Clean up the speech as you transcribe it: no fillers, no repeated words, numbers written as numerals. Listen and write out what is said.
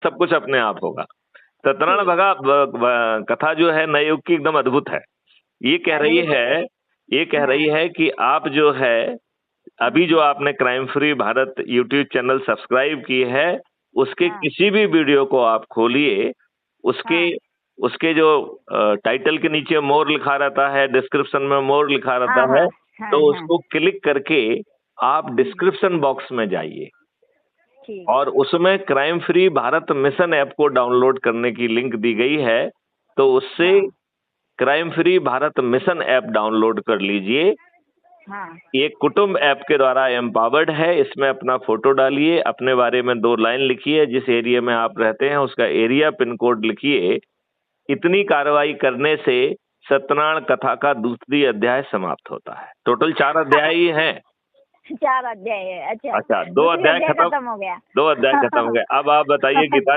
सब कुछ अपने आप होगा। सत्यनारायण भगा कथा जो है नए युग की एकदम अद्भुत है। ये कह रही है कि आप जो है अभी जो आपने crime free Bharat YouTube channel subscribe की है, उसके किसी भी वीडियो को आप खोलिए, उसके जो टाइटल के नीचे मोर लिखा रहता है, डिस्क्रिप्शन में मोर लिखा रहता है, तो उसको क्लिक करके आप डिस्क्रिप्शन बॉक्स में जाइए और उसमें crime free Bharat mission app को डाउनलोड करने की लिंक दी गई है। तो उससे crime free Bharat mission app download कर लीजिए। ये कुटुंब ऐप के द्वारा एम्पावर्ड है। इसमें अपना फोटो डालिए, अपने बारे में 2 लाइन लिखिए, जिस एरिया में आप रहते हैं उसका एरिया पिन कोड लिखिए। इतनी कार्रवाई करने से सत्यनारायण कथा का दूसरी अध्याय समाप्त होता है। टोटल 4 अध्याय ही हैं। 4 अध्याय है। अच्छा, 2 अध्याय खत्म हो गया। 2 अध्याय खत्म हो गए। अब आप बताइए गीता